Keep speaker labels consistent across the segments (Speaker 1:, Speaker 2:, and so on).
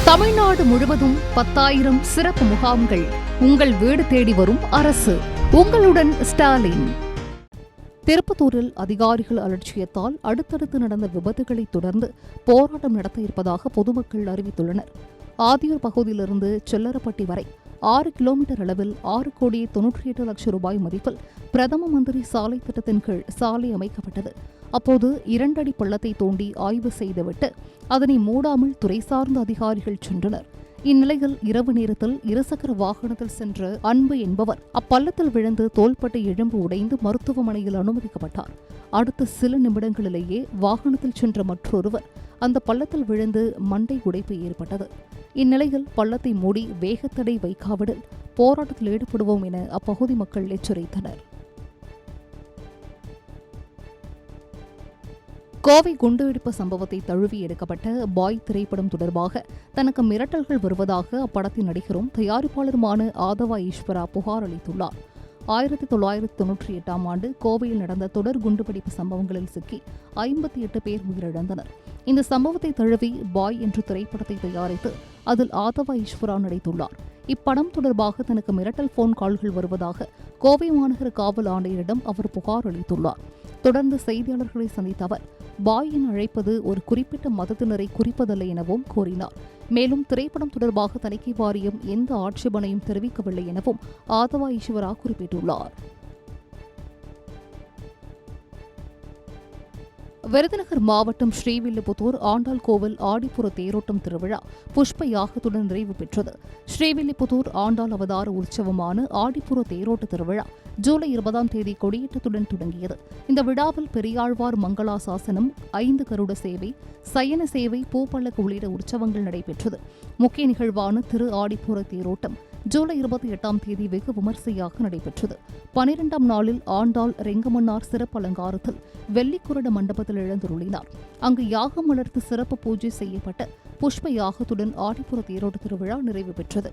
Speaker 1: தமிழ்நாடு முழுவதும் 10,000 சிறப்பு முகாம்கள். உங்கள் வீடு தேடி வரும் அரசு. உங்களுடன் ஸ்டாலின். திருப்பத்தூரில் அதிகாரிகள் அலட்சியத்தால் அடுத்தடுத்து நடந்த விபத்துகளை தொடர்ந்து போராட்டம் நடத்த இருப்பதாக பொதுமக்கள் அறிவித்துள்ளனர். ஆதியூர் பகுதியிலிருந்து செல்லரப்பட்டி வரை 6 கிலோமீட்டர் அளவில் 6,98,00,000 ரூபாய் மதிப்பில் பிரதம மந்திரி சாலை திட்டத்தின் கீழ் சாலை அமைக்கப்பட்டது. அப்போது 2 அடி பள்ளத்தை தோண்டி ஆய்வு செய்துவிட்டு அதனை மூடாமல் துறை சார்ந்த அதிகாரிகள் சென்றனர். இந்நிலையில் இரவு நேரத்தில் இருசக்கர வாகனத்தில் சென்ற அன்பு என்பவர் அப்பள்ளத்தில் விழுந்து தோள்பட்டை எலும்பு உடைந்து மருத்துவமனையில் அனுமதிக்கப்பட்டார். அடுத்த சில நிமிடங்களிலேயே வாகனத்தில் சென்ற மற்றொருவர் அந்த பள்ளத்தில் விழுந்து மண்டை உடைப்பு ஏற்பட்டது. இந்நிலையில் பள்ளத்தை மூடி வேகத்தடை வைக்காவிடில் போராட்டத்தில் ஈடுபடுவோம் என அப்பகுதி மக்கள் எச்சரித்தனர். கோவை குண்டுவெடிப்பு சம்பவத்தை தழுவி எடுக்கப்பட்ட பாய் திரைப்படம் தொடர்பாக தனக்கு மிரட்டல்கள் வருவதாக அப்படத்தின் நடிகரும் தயாரிப்பாளருமான ஆதவா ஈஸ்வரா புகார் அளித்துள்ளார். 1998ஆம் ஆண்டு கோவையில் நடந்த தொடர் குண்டுவெடிப்பு சம்பவங்களில் சிக்கி 58 பேர் உயிரிழந்தனர். இந்த சம்பவத்தை தழுவி பாய் என்ற திரைப்படத்தை தயாரித்து அதில் ஆதவா ஈஸ்வரா நடித்துள்ளார். இப்படம் தொடர்பாக தனக்கு மிரட்டல் போன் கால்கள் வருவதாக கோவை மாநகர காவல் ஆணையரிடம் அவர் புகார் அளித்துள்ளார். தொடர்ந்து செய்தியாளர்களை சந்தித்த அவர், பாய் என அழைப்பது ஒரு குறிப்பிட்ட மதத்தினரை குறிப்பதல்ல எனவும் கூறினார். மேலும் திரைப்படம் தொடர்பாக தணிக்கை வாரியம் எந்த ஆட்சேபனையும் தெரிவிக்கவில்லை எனவும் ஆதவா ஈஸ்வரா குறிப்பிட்டுள்ளார். விருதுநகர் மாவட்டம் ஸ்ரீவில்லிபுத்தூர் ஆண்டாள் கோவில் ஆடிப்புற தேரோட்டம் திருவிழா புஷ்ப யாகத்துடன் நிறைவு பெற்றது. ஸ்ரீவில்லிபுத்தூர் ஆண்டாள் அவதார உற்சவமான ஆடிப்புற தேரோட்ட திருவிழா ஜூலை 20ஆம் தேதி கொடியேற்றத்துடன் தொடங்கியது. இந்த விழாவில் பெரியாழ்வார் மங்களாசாசனம், 5 கருட சேவை, சயன சேவை, பூப்பள்ளக்கு உள்ளிட்ட உற்சவங்கள் நடைபெற்றது. முக்கிய நிகழ்வான திரு ஆடிப்புற தேரோட்டம் ஜூலை 28ஆம் தேதி வெகு விமர்சையாக நடைபெற்றது. 12ஆம் நாளில் ஆண்டாள் ரெங்கமன்னார் சிறப்பு அலங்காரத்தில் வெள்ளிக்குரட மண்டபத்தில் எழுந்தருளினார். அங்கு யாகம் வளர்த்து சிறப்பு பூஜை செய்யப்பட்ட புஷ்ப யாகத்துடன் ஆடிப்புற தேரோட்ட திருவிழா நிறைவு பெற்றது.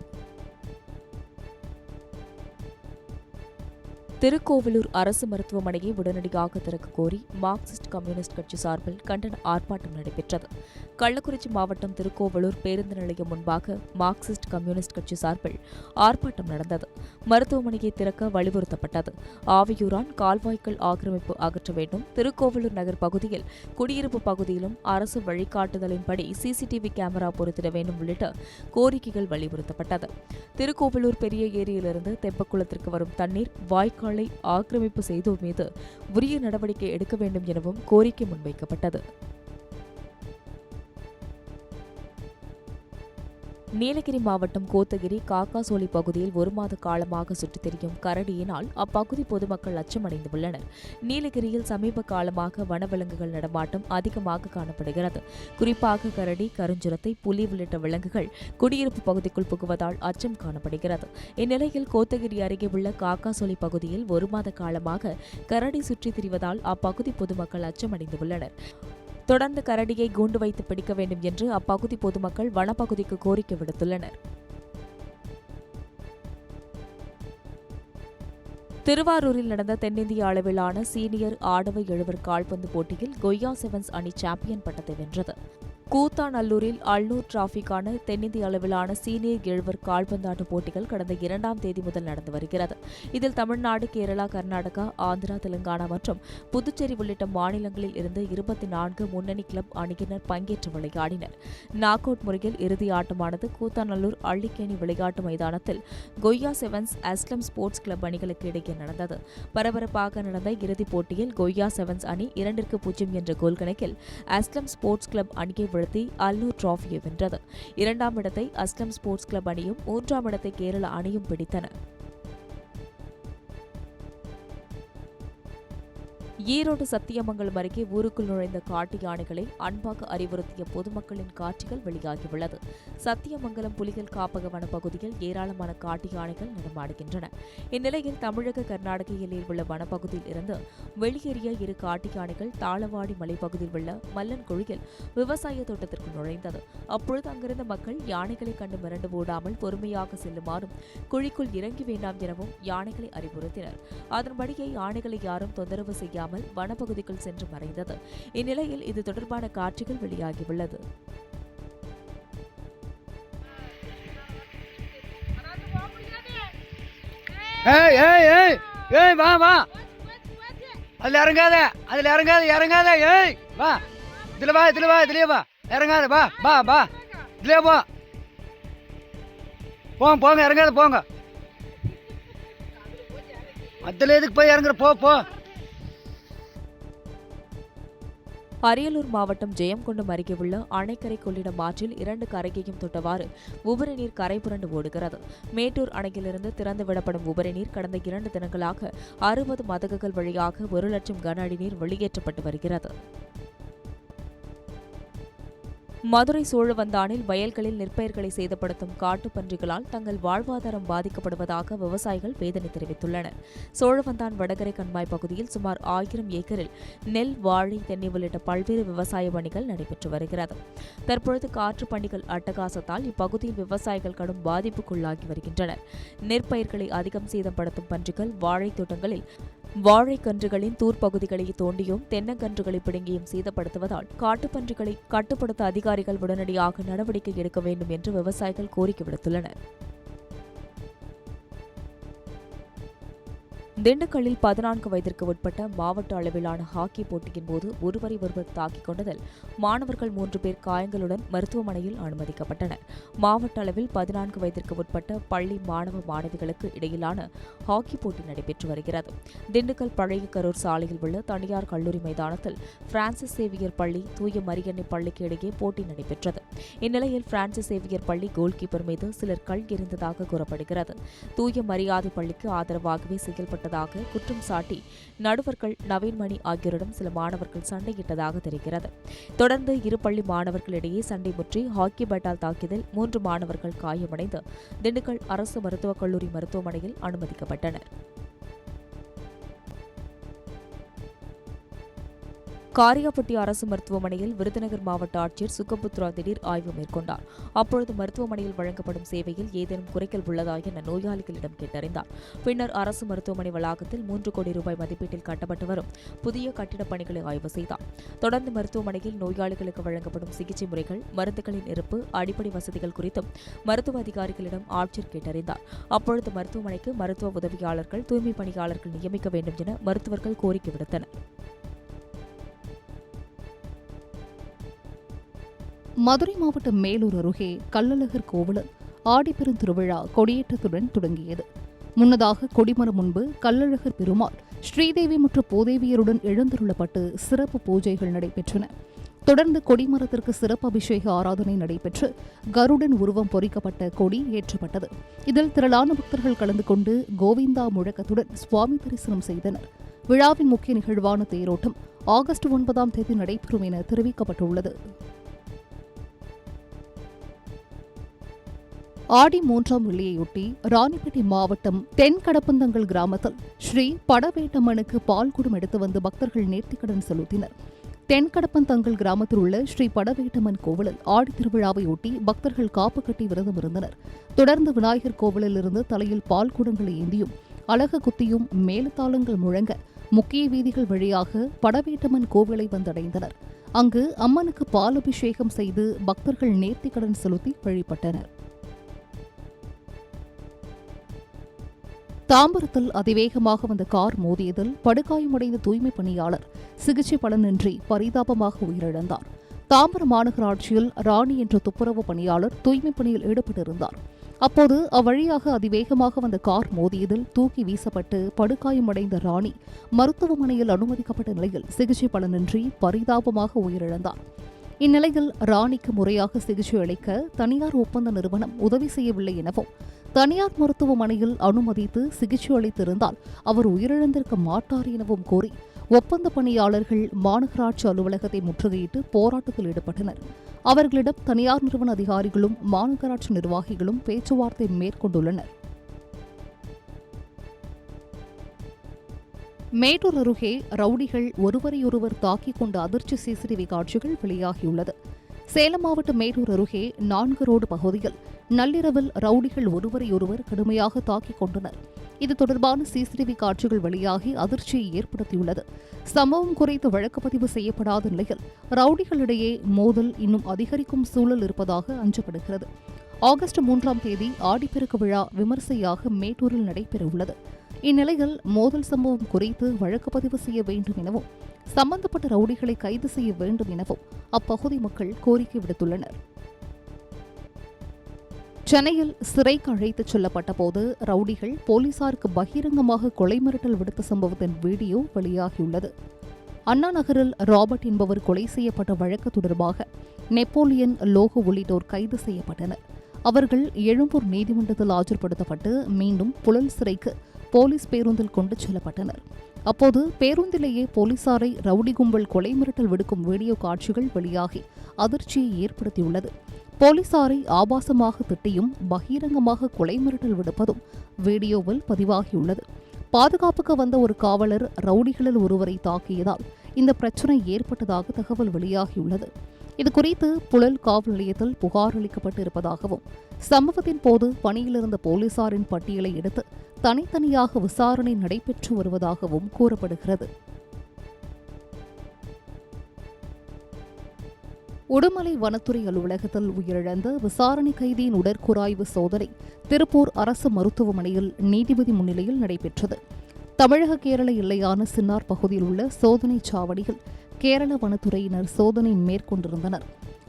Speaker 2: திருக்கோவிலூர் அரசு மருத்துவமனையை உடனடியாக திறக்க கோரி மார்க்சிஸ்ட் கம்யூனிஸ்ட் கட்சி சார்பில் கண்டன ஆர்ப்பாட்டம் நடைபெற்றது. கள்ளக்குறிச்சி மாவட்டம் திருக்கோவிலூர் பேருந்து நிலையம் முன்பாக மார்க்சிஸ்ட் கம்யூனிஸ்ட் கட்சி சார்பில் ஆர்ப்பாட்டம் நடந்தது. மருத்துவமனையை திறக்க வலியுறுத்தப்பட்டது. ஆவியூரான் கால்வாய்கள் ஆக்கிரமிப்பு அகற்ற வேண்டும், திருக்கோவிலூர் நகர் பகுதியில் குடியிருப்பு பகுதியிலும் அரசு வழிகாட்டுதலின்படி சிசிடிவி கேமரா பொருத்திட வேண்டும் உள்ளிட்ட கோரிக்கைகள் வலியுறுத்தப்பட்டது. திருக்கோவிலூர் பெரிய ஏரியிலிருந்து தெப்பக்குளத்திற்கு வரும் தண்ணீர் வாய்க்கால் ஆக்கிரமிப்பு செய்தோர் மீது உரிய நடவடிக்கை எடுக்க வேண்டும் எனவும் கோரிக்கை முன்வைக்கப்பட்டது. நீலகிரி மாவட்டம் கோத்தகிரி காக்காசோலி பகுதியில் 1 மாத காலமாக சுற்றித் திரியும் கரடியினால் அப்பகுதி பொதுமக்கள் அச்சமடைந்து உள்ளனர். நீலகிரியில் சமீப காலமாக வனவிலங்குகள் நடமாட்டம் அதிகமாக காணப்படுகிறது. குறிப்பாக கரடி, கருஞ்சுரத்தை, புலி உள்ளிட்ட விலங்குகள் குடியிருப்பு பகுதிக்குள் புகுவதால் அச்சம் காணப்படுகிறது. இந்நிலையில் கோத்தகிரி அருகே உள்ள காக்காசோலி பகுதியில் 1 மாத காலமாக கரடி சுற்றித் திரிவதால் அப்பகுதி பொதுமக்கள் அச்சமடைந்து உள்ளனர். தொடர்ந்து கரடியை கூண்டு வைத்து பிடிக்க வேண்டும் என்று அப்பகுதி பொதுமக்கள் வனப்பகுதிக்கு கோரிக்கை விடுத்துள்ளனர். திருவாரூரில் நடந்த தென்னிந்திய அளவிலான சீனியர் ஆடவர் எழுவர் கால்பந்து போட்டியில் கொய்யா செவன்ஸ் அணி சாம்பியன் பட்டத்தை வென்றது. கூத்தாநல்லூரில் அல்நூர் டிராபிக்கான தென்னிந்திய அளவிலான சீனியர் எழுவர் கால்பந்தாட்ட போட்டிகள் கடந்த 2ஆம் தேதி முதல் நடந்து வருகிறது. இதில் தமிழ்நாடு, கேரளா, கர்நாடகா, ஆந்திரா, தெலுங்கானா மற்றும் புதுச்சேரி உள்ளிட்ட மாநிலங்களில் இருந்து 24 முன்னணி கிளப் அணியினர் பங்கேற்று விளையாடினர். நாக் அவுட் முறையில் இறுதி ஆட்டமானது கூத்தாநல்லூர் அள்ளிக்கேணி விளையாட்டு மைதானத்தில் கொய்யா செவன்ஸ், அஸ்லம் ஸ்போர்ட்ஸ் கிளப் அணிகளுக்கு இடையே நடந்தது. பரபரப்பாக நடந்த இறுதிப் போட்டியில் கொய்யா செவன்ஸ் அணி 2-0 என்ற கோல் கணக்கில் அஸ்லம் ஸ்போர்ட்ஸ் கிளப் அணியை வீழ்த்தி அல்நூர் டிராபியை வென்றது. 2ஆம் இடத்தை அஸ்லம் ஸ்போர்ட்ஸ் கிளப் அணியும் 3ஆம் இடத்தை கேரளா அணியும் பிடித்தன. ஈரோடு சத்தியமங்கலம் அருகே ஊருக்குள் நுழைந்த காட்டு யானைகளை அன்பாக அறிவுறுத்திய பொதுமக்களின் காட்சிகள் வெளியாகியுள்ளது. சத்தியமங்கலம் புலிகள் காப்பக வனப்பகுதியில் ஏராளமான காட்டு யானைகள் நடமாடுகின்றன. இந்நிலையில் தமிழக, கர்நாடக எல்லையில் உள்ள வனப்பகுதியில் இருந்து வெளியேறிய 2 காட்டு யானைகள் தாளவாடி மலைப்பகுதியில் உள்ள மல்லன் குழியில் விவசாய தோட்டத்திற்குள் நுழைந்தது. அப்பொழுது அங்கிருந்த மக்கள் யானைகளை கண்டு மிரண்டு ஓடாமல் பொறுமையாக செல்லுமாறும், குழிக்குள் இறங்கி வேண்டாம் எனவும் யானைகளை அறிவுறுத்தினர். அதன்படியே யானைகளை யாரும் தொந்தரவு செய்யாமல் வனப்பகுதிக்குள் சென்று மறைந்தது. இந்நிலையில் இது தொடர்பான காட்சிகள் வெளியாகியுள்ளது.
Speaker 3: ஏய் ஏய் ஏய் ஏய் வா வா, அதில் இறங்காத, அதில் இறங்காத, இறங்காத. ஏய் வா, இதில் வா, இதில் வா, இதுலேயே வா, இறங்காத, வா வா வா, இதுலேயே போ. போங்க போங்க, இறங்காத போங்க. அதில் எதுக்கு போய் இறங்குற, போ போ.
Speaker 2: அரியலூர் மாவட்டம் ஜெயங்கொண்டம் அருகே உள்ள அணைக்கரை கொள்ளிடம் ஆற்றில் 2 கரையையும் தொட்டவாறு உபரி நீர் கரை புரண்டு ஓடுகிறது. மேட்டூர் அணையிலிருந்து திறந்து விடப்படும் உபரி நீர் கடந்த 2 தினங்களாக 60 மதகுகள் வழியாக 1 லட்சம் கன அடி நீர் வெளியேற்றப்பட்டு வருகிறது. மதுரை சோழவந்தானில் வயல்களில் நெற்பயிர்களை சேதப்படுத்தும் காட்டுப்பன்றிகளால் தங்கள் வாழ்வாதாரம் பாதிக்கப்படுவதாக விவசாயிகள் வேதனை தெரிவித்துள்ளனர். சோழவந்தான் வடகரை கண்மாய் பகுதியில் சுமார் 1000 ஏக்கரில் நெல், வாழை, தென்னை உள்ளிட்ட பல்வேறு விவசாய பணிகள் நடைபெற்று வருகிறது. தற்பொழுது காற்று பண்டிகள் அட்டகாசத்தால் இப்பகுதியில் விவசாயிகள் கடும் பாதிப்புக்குள்ளாகி வருகின்றனர். நெற்பயிர்களை அதிகம் சேதப்படுத்தும் பன்றிகள் வாழைத் தோட்டங்களில் வாழைக்கன்றுகளின் தூர்ப்பகுதிகளை தோண்டியும் தென்னங்கன்றுகளை பிடுங்கியும் சேதப்படுத்துவதால் காட்டுப்பன்றிகளை கட்டுப்படுத்த அதிகாரிகள் உடனடியாக நடவடிக்கை எடுக்க வேண்டும் என்று விவசாயிகள் கோரிக்கை விடுத்துள்ளனர். திண்டுக்கல்லில் 14 வயதிற்கு உட்பட்ட மாவட்ட அளவிலான ஹாக்கி போட்டியின் போது ஒருவரை ஒருவர் தாக்கிக் கொண்டதில் மாணவர்கள் 3 பேர் காயங்களுடன் மருத்துவமனையில் அனுமதிக்கப்பட்டனர். மாவட்ட அளவில் 14 வயதிற்கு உட்பட்ட பள்ளி மாணவ மாணவிகளுக்கு இடையிலான ஹாக்கி போட்டி நடைபெற்று வருகிறது. திண்டுக்கல் பழைய கரூர் சாலையில் உள்ள தனியார் கல்லூரி மைதானத்தில் பிரான்சிஸ் சேவியர் பள்ளி, தூய மரியன்னை பள்ளிக்கு இடையே போட்டி நடைபெற்றது. இந்நிலையில் பிரான்சிஸ் சேவியர் பள்ளி கோல்கீப்பர் மீது சிலர் கல் எறிந்ததாக கூறப்படுகிறது. தூய மரியாதை பள்ளிக்கு ஆதரவாகவே செயல்பட்ட குற்றம் சாட்டி நடுவர்கள் நவீன்மணி ஆகியோரிடம் சில மாணவர்கள் சண்டையிட்டதாக தெரிகிறது. தொடர்ந்து இரு பள்ளி மாணவர்களிடையே சண்டை முற்றி ஹாக்கி பேட்டால் தாக்கியதில் 3 மாணவர்கள் காயமடைந்து திண்டுக்கல் அரசு மருத்துவக் கல்லூரி மருத்துவமனையில் அனுமதிக்கப்பட்டனர். காரியாபட்டி அரசு மருத்துவமனையில் விருதுநகர் மாவட்ட ஆட்சியர் சுகபுத்ரா திடீர் ஆய்வு மேற்கொண்டார். அப்பொழுது மருத்துவமனையில் வழங்கப்படும் சேவையில் ஏதேனும் குறைகள் உள்ளதா என நோயாளிகளிடம் கேட்டறிந்தார். பின்னர் அரசு மருத்துவமனை வளாகத்தில் 3 கோடி ரூபாய் மதிப்பீட்டில் கட்டப்பட்டு வரும் புதிய கட்டிடப் பணிகளை ஆய்வு செய்தார். தொடர்ந்து மருத்துவமனையில் நோயாளிகளுக்கு வழங்கப்படும் சிகிச்சை முறைகள், மருந்துகளின் இருப்பு, அடிப்படை வசதிகள் குறித்தும் மருத்துவ அதிகாரிகளிடம் ஆட்சியர் கேட்டறிந்தார். அப்பொழுது மருத்துவமனைக்கு மருத்துவ உதவியாளர்கள், தூய்மை பணியாளர்கள் நியமிக்க வேண்டும் என மருத்துவர்கள் கோரிக்கை விடுத்தனர்.
Speaker 1: மதுரை மாவட்டம் மேலூர் அருகே கள்ளழகர் கோவிலில் ஆடிப்பெருந்திருவிழா கொடியேற்றத்துடன் தொடங்கியது. முன்னதாக கொடிமரம் முன்பு கள்ளழகர் பெருமாள், ஸ்ரீதேவி மற்றும் பூதேவியருடன் எழுந்தருளப்பட்டு சிறப்பு பூஜைகள் நடைபெற்றன. தொடர்ந்து கொடிமரத்திற்கு சிறப்பு அபிஷேக ஆராதனை நடைபெற்று கருடன் உருவம் பொறிக்கப்பட்ட கொடி ஏற்றப்பட்டது. இதில் திரளான பக்தர்கள் கலந்து கொண்டு கோவிந்தா முழக்கத்துடன் சுவாமி தரிசனம் செய்தனர். விழாவின் முக்கிய நிகழ்வான தேரோட்டம் ஆகஸ்ட் 9ஆம் தேதி நடைபெறும் என தெரிவிக்கப்பட்டுள்ளது. ஆடி 3ஆம் வெள்ளியையொட்டி ராணிப்பேட்டை மாவட்டம் தென்கடப்பந்தங்கல் கிராமத்தில் ஸ்ரீ படவேட்டம்மனுக்கு பால்குடம் எடுத்து வந்து பக்தர்கள் நேர்த்திக்கடன் செலுத்தினர். தென்கடப்பந்தங்கல் கிராமத்தில் உள்ள ஸ்ரீ படவேட்டம்மன் கோவிலில் ஆடி திருவிழாவையொட்டி பக்தர்கள் காப்பு கட்டி விரதம் இருந்தனர். தொடர்ந்து விநாயகர் கோவிலில் இருந்து தலையில் பால்குடங்களை ஏந்தியும் அலகு குத்தியும் மேலதாளங்கள் முழங்க முக்கிய வீதிகள் வழியாக படவேட்டம்மன் கோவிலை வந்தடைந்தனர். அங்கு அம்மனுக்கு பால் அபிஷேகம் செய்து பக்தர்கள் நேர்த்திக்கடன் செலுத்தி வழிபட்டனர். தாம்பரத்தில் அதிவேகமாக வந்த கார் மோதியதில் படுகாயமடைந்த தூய்மை பணியாளர் சிகிச்சை பலனின்றி பரிதாபமாக உயிரிழந்தார். தாம்பரம் மாநகராட்சியில் ராணி என்ற துப்புரவு பணியாளர் தூய்மை பணியில் ஈடுபட்டிருந்தார். அப்போது அவ்வழியாக அதிவேகமாக வந்த கார் மோதியதில் தூக்கி வீசப்பட்டு படுகாயமடைந்த ராணி மருத்துவமனையில் அனுமதிக்கப்பட்ட நிலையில் சிகிச்சை பலனின்றி பரிதாபமாக உயிரிழந்தார். இந்நிலையில் ராணிக்கு முறையாக சிகிச்சை அளிக்க தனியார் ஒப்பந்த நிறுவனம் உதவி செய்யவில்லை எனவும், தனியார் மருத்துவமனையில் அனுமதித்து சிகிச்சை அளித்திருந்தால் அவர் உயிரிழந்திருக்க மாட்டார் எனவும் கோரி ஒப்பந்த பணியாளர்கள் மாநகராட்சி அலுவலகத்தை முற்றுகையிட்டு போராட்டத்தில் ஈடுபட்டனர். அவர்களிடம் தனியார் நிறுவன அதிகாரிகளும் மாநகராட்சி நிர்வாகிகளும் பேச்சுவார்த்தை மேற்கொண்டுள்ளனர். மேட்டூர் அருகே ரவுடிகள் ஒருவரையொருவர் தாக்கிக் கொண்ட அதிர்ச்சி சிசிடிவி காட்சிகள் வெளியாகியுள்ளது. சேலம் மாவட்டம் மேட்டூர் அருகே 4 ரோடு பகுதியில் நள்ளிரவில் ரவுடிகள் ஒருவரையொருவர் கடுமையாக தாக்கிக் கொண்டனர். இது தொடர்பான சிசிடிவி காட்சிகள் வெளியாகி அதிர்ச்சியை ஏற்படுத்தியுள்ளது. சம்பவம் குறித்து வழக்கு பதிவு செய்யப்படாத நிலையில் ரவுடிகளிடையே மோதல் இன்னும் அதிகரிக்கும் சூழல் இருப்பதாக அஞ்சப்படுகிறது. ஆகஸ்ட் 3ஆம் தேதி ஆடிப்பெருக்கு விழா விமர்சையாக மேட்டூரில் நடைபெறவுள்ளது. இந்நிலையில் மோதல் சம்பவம் குறித்து வழக்கு பதிவு செய்ய வேண்டும் எனவும் சம்பந்தப்பட்ட ரவுடிகளை கைது செய்ய வேண்டும் எனவும் அப்பகுதி மக்கள் கோரிக்கை விடுத்துள்ளனர். சென்னையில் சிறைக்கு அழைத்துச் செல்லப்பட்ட போது ரவுடிகள் போலீசாருக்கு பகிரங்கமாக கொலை மிரட்டல் விடுத்த சம்பவத்தின் வீடியோ வெளியாகியுள்ளது. அண்ணா நகரில் ராபர்ட் என்பவர் கொலை செய்யப்பட்ட வழக்கு தொடர்பாக நெப்போலியன், லோகோ உள்ளிட்டோர் கைது செய்யப்பட்டனர். அவர்கள் எழும்பூர் நீதிமன்றத்தில் ஆஜர்படுத்தப்பட்டு மீண்டும் புழல் சிறைக்கு போலீஸ் பேருந்தில் கொண்டு செல்லப்பட்டனர். அப்போது பேருந்திலேயே போலீசாரை ரவுடி கும்பல் கொலை மிரட்டல் விடுக்கும் வீடியோ காட்சிகள் வெளியாகி அதிர்ச்சியை ஏற்படுத்தியுள்ளது. போலீசாரை ஆபாசமாக திட்டியும் பகிரங்கமாக கொலை மிரட்டல் விடுப்பதும் வீடியோவில் பதிவாகியுள்ளது. பாதுகாப்புக்கு வந்த ஒரு காவலர் ரவுடிகளில் ஒருவரை தாக்கியதால் இந்த பிரச்சினை ஏற்பட்டதாக தகவல் வெளியாகியுள்ளது. இதுகுறித்து புழல் காவல் நிலையத்தில் புகார் அளிக்கப்பட்டு இருப்பதாகவும் சம்பவத்தின் போது பணியிலிருந்த போலீசாரின் பட்டியலை எடுத்து தனித்தனியாக விசாரணை நடைபெற்று வருவதாகவும் கூறப்படுகிறது. உடுமலை வனத்துறை அலுவலகத்தில் உயிரிழந்த விசாரணை கைதியின் உடற்கூராய்வு சோதனை திருப்பூர் அரசு மருத்துவமனையில் நீதிபதி முன்னிலையில் நடைபெற்றது. தமிழக கேரள எல்லையான சின்னார் பகுதியில் உள்ள சோதனை சாவடியில் கேரள வனத்துறையினர் சோதனை மேற்கொண்டிருந்தனர்.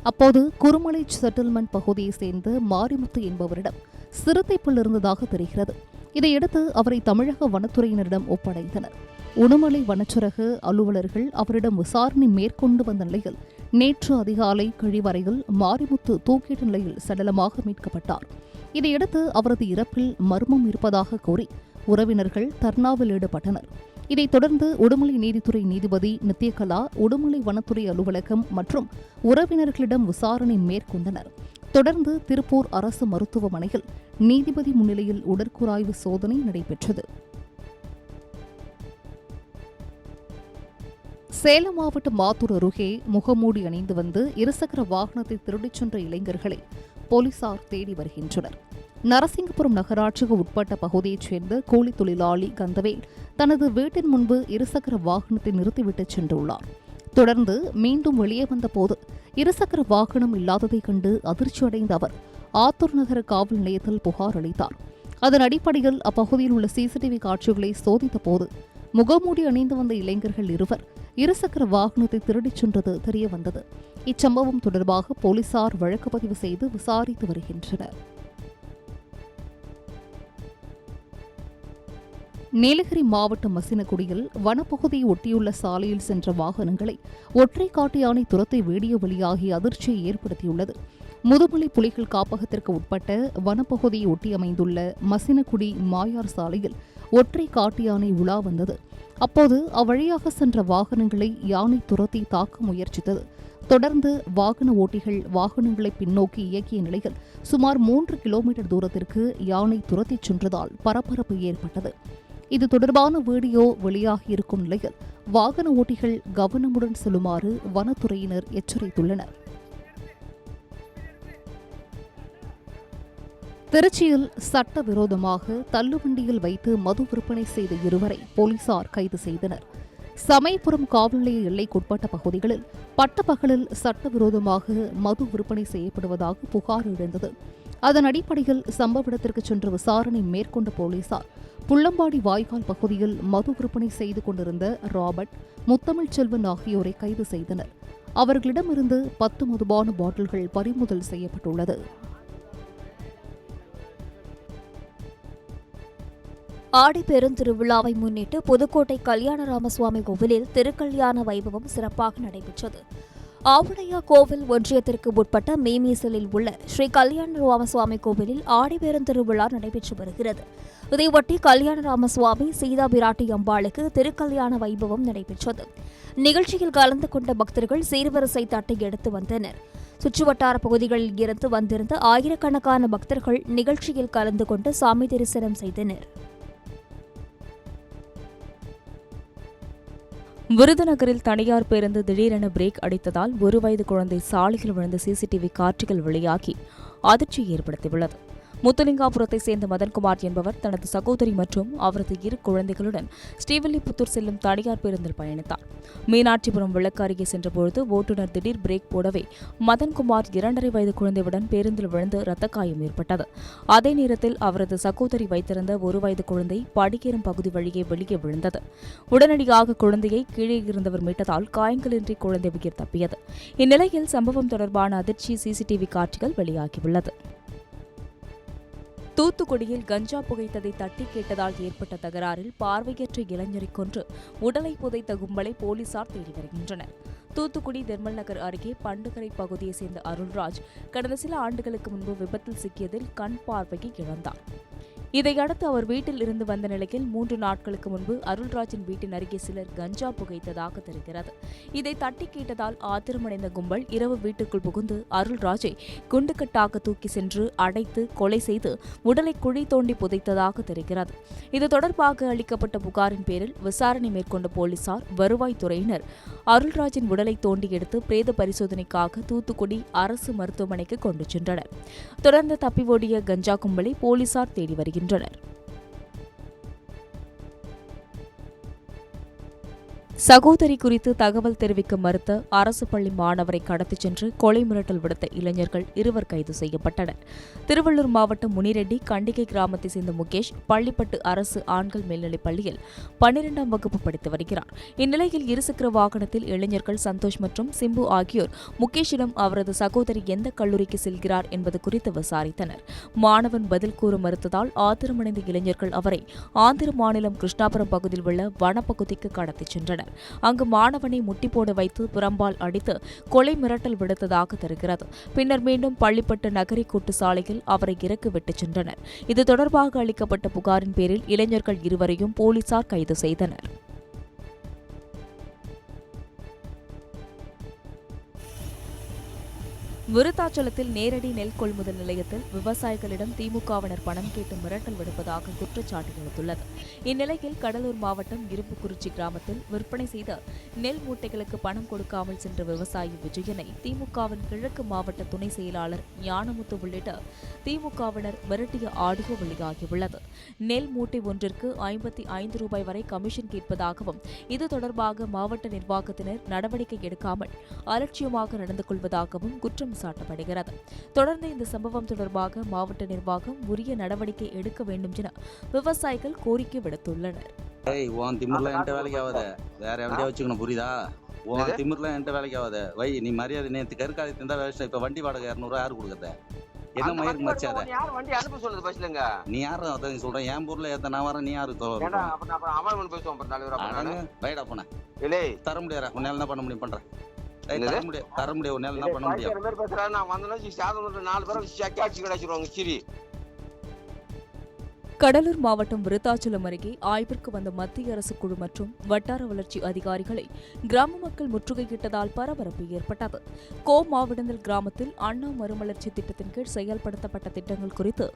Speaker 1: அப்போது குருமலை செட்டில்மெண்ட் பகுதியைச் சேர்ந்த மாரிமுத்து என்பவரிடம் சிறுத்தை புல் இருந்ததாக தெரிகிறது. இதையடுத்து அவரை தமிழக வனத்துறையினரிடம் ஒப்படைத்தனர். உடுமலை வனச்சரக அலுவலர்கள் அவரிடம் விசாரணை மேற்கொண்டு வந்த நிலையில் நேற்று அதிகாலை கழிவறையில் மாரிமுத்து தூக்கிட்ட நிலையில் சடலமாக மீட்கப்பட்டார். இதையடுத்து அவரது இறப்பில் மர்மம் இருப்பதாக கூறி உறவினர்கள் தர்ணாவில் ஈடுபட்டனர். இதைத் தொடர்ந்து உடுமலை நீதித்துறை நீதிபதி நித்யகலா உடுமலை வனத்துறை அலுவலகம் மற்றும் உறவினர்களிடம் விசாரணை மேற்கொண்டனர். தொடர்ந்து திருப்பூர் அரசு மருத்துவமனையில் நீதிபதி முன்னிலையில் உடற்கூராய்வு சோதனை நடைபெற்றது. சேலம் மாவட்டம் மாத்தூர் அருகே முகமூடி அணிந்து வந்து இருசக்கர வாகனத்தை திருடிச் சென்ற இளைஞர்களை போலீசார் தேடி வருகின்றனர். நரசிங்கபுரம் நகராட்சிக்கு உட்பட்ட பகுதியைச் சேர்ந்த கூலி தொழிலாளி கந்தவேல் தனது வீட்டின் முன்பு இருசக்கர வாகனத்தை நிறுத்திவிட்டு சென்றுள்ளார். தொடர்ந்து மீண்டும் வெளியே வந்தபோது இருசக்கர வாகனம் இல்லாததைக் கண்டு அதிர்ச்சியடைந்த அவர் ஆத்தூர் நகர காவல் நிலையத்தில் புகார் அளித்தார். அதன் அடிப்படையில் அப்பகுதியில் உள்ள சிசிடிவி காட்சிகளை சோதித்தபோது முகமூடி அணிந்து வந்த இளைஞர்கள் இருவர் இருசக்கர வாகனத்தை திருடிச் சென்றது தெரியவந்தது. இச்சம்பவம் தொடர்பாக போலீசார் வழக்கு பதிவு செய்து விசாரித்து வருகின்றனர். நீலகிரி மாவட்டம் மசினகுடியில் வனப்பகுதியை ஒட்டியுள்ள சாலையில் சென்ற வாகனங்களை ஒற்றை காட்டு யானை துரத்தை வீடியோ வெளியாகி அதிர்ச்சியை ஏற்படுத்தியுள்ளது. முதுமலை புலிகள் காப்பகத்திற்கு உட்பட்ட வனப்பகுதியை ஒட்டி அமைந்துள்ள மசினகுடி மாயார் சாலையில் ஒற்றை காட்டு யானை உலா வந்தது. அப்போது அவ்வழியாக சென்ற வாகனங்களை யானை துரத்தி தாக்க முயற்சித்தது. தொடர்ந்து வாகன ஓட்டிகள் வாகனங்களை பின்னோக்கி இயக்கிய நிலையில் சுமார் 3 கிலோமீட்டர் தூரத்திற்கு யானை துரத்திச் சென்றதால் பரபரப்பு ஏற்பட்டது. இது தொடர்பான வீடியோ வெளியாகியிருக்கும் நிலையில் வாகன ஓட்டிகள் கவனமுடன் செல்லுமாறு வனத்துறையினர் எச்சரித்துள்ளனர். திருச்சியில் சட்டவிரோதமாக தள்ளுவண்டியில் வைத்து மது விற்பனை செய்த இருவரை போலீசார் கைது செய்தனர். சமயபுரம் காவல் நிலைய எல்லைக்குட்பட்ட பகுதிகளில் பட்டப்பகலில் சட்டவிரோதமாக மது விற்பனை செய்யப்படுவதாக புகார் எழுந்தது. அதன் அடிப்படையில் சம்பவ இடத்திற்கு சென்று விசாரணை மேற்கொண்ட போலீசார் புள்ளம்பாடி வாய்க்கால் பகுதியில் மது விற்பனை செய்து கொண்டிருந்த ராபர்ட், முத்தமிழ் செல்வன் ஆகியோரை கைது செய்தனர். அவர்களிடமிருந்து 10 மதுபான பாட்டில்கள் பறிமுதல் செய்யப்பட்டுள்ளது.
Speaker 2: ஆடி பெருந்திருவிழாவை முன்னிட்டு புதுக்கோட்டை கல்யாணராமசுவாமி கோவிலில் திருக்கல்யாண வைபவம் சிறப்பாக நடைபெற்றது. ஆவுடையா கோவில் ஒன்றியத்திற்கு உட்பட்ட மீமீசலில் உள்ள ஸ்ரீ கல்யாணராமசுவாமி கோவிலில் ஆடி பெருந்திருவிழா நடைபெற்று வருகிறது. இதையொட்டி கல்யாணராமசுவாமி சீதா பிராட்டி அம்பாளுக்கு திருக்கல்யாண வைபவம் நடைபெற்றது. நிகழ்ச்சியில் கலந்து கொண்ட பக்தர்கள் சீர்வரிசை தட்டை எடுத்து வந்தனர். சுற்றுவட்டார பகுதிகளில் இருந்து வந்திருந்த ஆயிரக்கணக்கான பக்தர்கள் நிகழ்ச்சியில் கலந்து கொண்டு சாமி தரிசனம் செய்தனர். விருதுநகரில் தனியார் பேருந்து திடீரென பிரேக் அடித்ததால் 1 வயது குழந்தை சாலையில் விழுந்த சிசிடிவி காட்சிகள் வெளியாகி அதிர்ச்சி ஏற்படுத்தியுள்ளது. முத்துலிங்காபுரத்தை சேர்ந்த மதன்குமார் என்பவர் தனது சகோதரி மற்றும் அவரது 2 குழந்தைகளுடன் ஸ்ரீவில்லிபுத்தூர் செல்லும் தனியார் பேருந்தில் பயணித்தார். மீனாட்சிபுரம் விளக்கு அருகே சென்றபொழுது ஓட்டுநர் திடீர் பிரேக் போடவே மதன்குமார் 2.5 வயது குழந்தையுடன் பேருந்தில் விழுந்து இரத்த காயம் ஏற்பட்டது. அதே நேரத்தில் அவரது சகோதரி வைத்திருந்த 1 வயது குழந்தை படிக்கேறும் பகுதி வழியே வெளியே விழுந்தது. உடனடியாக குழந்தையை கீழே இருந்தவர் மீட்டதால் காயங்களின்றி குழந்தை உயிர் தப்பியது. இந்நிலையில் சம்பவம் தொடர்பான அதிர்ச்சி சிசிடிவி காட்சிகள் வெளியாகியுள்ளது. தூத்துக்குடியில் கஞ்சா புகைத்ததை தட்டி கேட்டதால் ஏற்பட்ட தகராறில் பார்வையற்ற இளைஞரை கொன்று உடலை புதைத்த கும்பலை போலீசார் தேடி வருகின்றனர். தூத்துக்குடி தெர்மல் நகர் அருகே பண்டுகரை பகுதியைச் சேர்ந்த அருள்ராஜ் கடந்த சில ஆண்டுகளுக்கு முன்பு விபத்தில் சிக்கியதில் கண் பார்வையை இழந்தார். இதையடுத்து அவர் வீட்டில் இருந்து வந்த நிலையில் 3 நாட்களுக்கு முன்பு அருள்ராஜின் வீட்டின் அருகே சிலர் கஞ்சா புகைத்ததாக தெரிகிறது. இதை தட்டி கேட்டதால் ஆத்திரமடைந்த கும்பல் இரவு வீட்டுக்குள் புகுந்து அருள்ராஜை குண்டுக்கட்டாக தூக்கி சென்று அடைத்து கொலை செய்து உடலை குழி தோண்டி புதைத்ததாக தெரிகிறது. இது தொடர்பாக அளிக்கப்பட்ட புகாரின் பேரில் விசாரணை மேற்கொண்ட போலீசார், வருவாய்த்துறையினர் அருள்ராஜின் உடலை தோண்டி எடுத்து பிரேத பரிசோதனைக்காக தூத்துக்குடி அரசு மருத்துவமனைக்கு கொண்டு சென்றனர். தொடர்ந்து தப்பி ஓடிய கஞ்சா கும்பலை போலீசார் தேடி வருகின்றனர். சகோதரி குறித்து தகவல் தெரிவிக்க மறுத்த அரசு பள்ளி மாணவரை கடத்திச் சென்று கொலை மிரட்டல் விடுத்த இளைஞர்கள் 2 கைது செய்யப்பட்டனர். திருவள்ளூர் மாவட்டம் முனிரெட்டி கண்டிகை கிராமத்தைச் சேர்ந்த முகேஷ் பள்ளிப்பட்டு அரசு ஆண்கள் மேல்நிலைப் பள்ளியில் 12ஆம் வகுப்பு படித்து வருகிறார். இந்நிலையில் இருசக்கர வாகனத்தில் இளைஞர்கள் சந்தோஷ் மற்றும் சிம்பு ஆகியோர் முகேஷிடம் அவரது சகோதரி எந்த கல்லூரிக்கு செல்கிறார் என்பது குறித்து விசாரித்தனர். மாணவன் பதில் கூற மறுத்ததால் ஆத்திரமடைந்த இளைஞர்கள் அவரை ஆந்திர மாநிலம் கிருஷ்ணாபுரம் பகுதியில் உள்ள வனப்பகுதிக்கு கடத்திச் சென்றனர். அங்கு மாணவனை முட்டி போட வைத்து புறம்பால் அடித்து கொலை மிரட்டல் விடுத்ததாக தெரிகிறது. பின்னர் மீண்டும் பள்ளிப்பட்டு நகரி கூட்டு சாலையில் அவரை இறக்கி விட்டுச் சென்றனர். இது தொடர்பாக அளிக்கப்பட்ட புகாரின் பேரில் இளைஞர்கள் 2 போலீசார் கைது செய்தனர். விருத்தாச்சலத்தில் நேரடி நெல் கொள்முதல் நிலையத்தில் விவசாயிகளிடம் திமுகவினர் பணம் கேட்டு மிரட்டல் விடுப்பதாக குற்றச்சாட்டு எழுந்துள்ளது. இந்நிலையில் கடலூர் மாவட்டம் இரும்புக்குறிச்சி கிராமத்தில் விற்பனை செய்த நெல் மூட்டைகளுக்கு பணம் கொடுக்காமல் சென்ற விவசாயி விஜயனை திமுகவின் கிழக்கு மாவட்ட துணை செயலாளர் ஞானமுத்து உள்ளிட்ட திமுகவினர் மிரட்டிய ஆடியோ வெளியாகியுள்ளது. நெல் மூட்டை ஒன்றிற்கு 55 ரூபாய் வரை கமிஷன் கேட்பதாகவும் இது தொடர்பாக மாவட்ட நிர்வாகத்தினர் நடவடிக்கை எடுக்காமல் அலட்சியமாக நடந்து கொள்வதாகவும் குற்றம் சாட்டப்படுகிறது. தொடர்ந்து இந்த சம்பவம் தொடர்பாக மாவட்ட நிர்வாகம் உரிய நடவடிக்கை எடுக்க வேண்டும் என விவசாயிகள் கோரிக்கை விடுத்துள்ளனர்.
Speaker 4: நீ மரியாதை நேற்று கருக்காதி தந்தா இப்ப வண்டி வாடகை 200 யாரு கொடுக்கறத? என்ன மயிருக்கு மச்சாத?
Speaker 5: வண்டி அனுப்ப சொல்லுது பஸ்லங்க.
Speaker 4: நீ யாரு அதான் சொல்றேன்? என் ஊர்ல ஏத்த நான் வரேன், நீ யாரு
Speaker 5: அவன் பேசுவான்
Speaker 4: வைடா போன தர முடியாரா? உன்னால என்ன பண்ண முடியும்? பண்றேன் தர முடியாது. உன்னால என்ன பண்ண முடியும்?
Speaker 5: பேசுறேன் நான் வந்தேன்னா 4 பேரும் சக்காச்சி கிடைச்சிருவாங்க. சரி.
Speaker 2: கடலூர் மாவட்டம் விருத்தாச்சலம் அருகே ஆய்விற்கு வந்த மத்திய அரசு குழு மற்றும் வட்டார வளர்ச்சி அதிகாரிகளை கிராம மக்கள் முற்றுகையிட்டதால் பரபரப்பு ஏற்பட்டது. மாவிடந்தல் கிராமத்தில் அண்ணா மறுமலர்ச்சி திட்டத்தின் கீழ் செயல்படுத்தப்பட்ட திட்டங்கள் குறித்து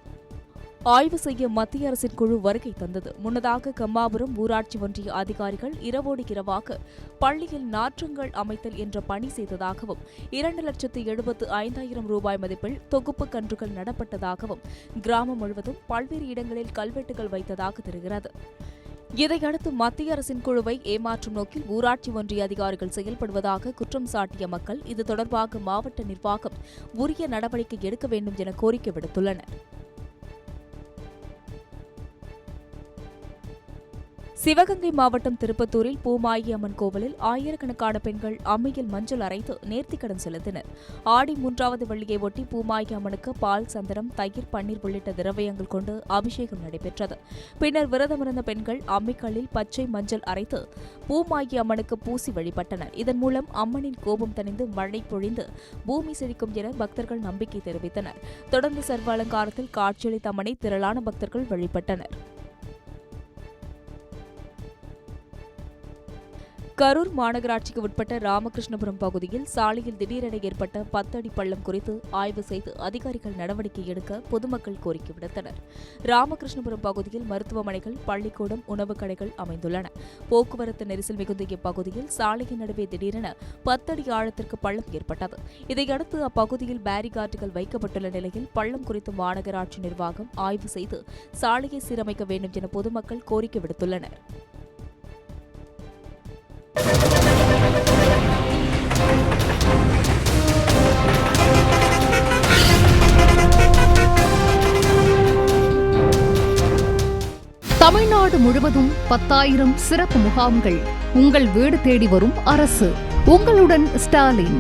Speaker 2: ஆய்வு செய்ய மத்திய அரசின் குழு வருகை தந்தது. முன்னதாக கம்மாபுரம் ஊராட்சி ஒன்றிய அதிகாரிகள் இரவோடு இரவாக பள்ளியில் நாற்றங்கள் அமைத்தல் என்ற பணி செய்ததாகவும் 2,75,000 ரூபாய் மதிப்பில் தொகுப்பு கன்றுகள் நடப்பட்டதாகவும் கிராமம் முழுவதும் பல்வேறு இடங்களில் கல்வெட்டுகள் வைத்ததாக தெரிகிறது. இதையடுத்து மத்திய அரசின் குழுவை ஏமாற்றும் நோக்கில் ஊராட்சி ஒன்றிய அதிகாரிகள் செயல்படுவதாக குற்றம் சாட்டிய மக்கள் இது தொடர்பாக மாவட்ட நிர்வாகம் உரிய நடவடிக்கை எடுக்க வேண்டும் என கோரிக்கை விடுத்துள்ளனர். சிவகங்கை மாவட்டம் திருப்பத்தூரில் பூமாயி அம்மன் கோவிலில் ஆயிரக்கணக்கான பெண்கள் அம்மியில் மஞ்சள் அரைத்து நேர்த்திக்கடன் செலுத்தினர். ஆடி 3வது வெள்ளியை ஒட்டி பூமாயி அம்மனுக்கு பால், சந்தனம், தயிர், பன்னீர் உள்ளிட்ட திரவியங்கள் கொண்டு அபிஷேகம் நடைபெற்றது. பின்னர் விரதமிருந்த பெண்கள் அம்மிக்கல்லில் பச்சை மஞ்சள் அரைத்து பூமாயி அம்மனுக்கு பூசி வழிபட்டனர். இதன் மூலம் அம்மனின் கோபம் தணிந்து மழை பொழிந்து பூமி செழிக்கும் என பக்தர்கள் நம்பிக்கை தெரிவித்தனர். தொடர்ந்து சர்வ அலங்காரத்தில் காட்சியளித்த அம்மனை திரளான பக்தர்கள் வழிபட்டனர். கரூர் மாநகராட்சிக்கு உட்பட்ட ராமகிருஷ்ணபுரம் பகுதியில் சாலையில் திடீரென ஏற்பட்ட 10 அடி பள்ளம் குறித்து ஆய்வு செய்து அதிகாரிகள் நடவடிக்கை எடுக்க பொதுமக்கள் கோரிக்கை விடுத்தனர். ராமகிருஷ்ணபுரம் பகுதியில் மருத்துவமனைகள், பள்ளிக்கூடம், உணவுக் கடைகள் அமைந்துள்ளன. போக்குவரத்து நெரிசல் மிகுந்த இப்பகுதியில் சாலையின் நடுவே திடீரென 10 அடி ஆழத்திற்கு பள்ளம் ஏற்பட்டது. இதையடுத்து அப்பகுதியில் பேரிகார்டுகள் வைக்கப்பட்டுள்ள நிலையில் பள்ளம் குறித்து மாநகராட்சி நிர்வாகம் ஆய்வு செய்து சாலையை சீரமைக்க வேண்டும் என பொதுமக்கள் கோரிக்கை விடுத்துள்ளனர்.
Speaker 1: தமிழ்நாடு முழுவதும் 10,000 சிறப்பு முகாம்கள். உங்கள் வீடு தேடி வரும் அரசு. உங்களுடன் ஸ்டாலின்.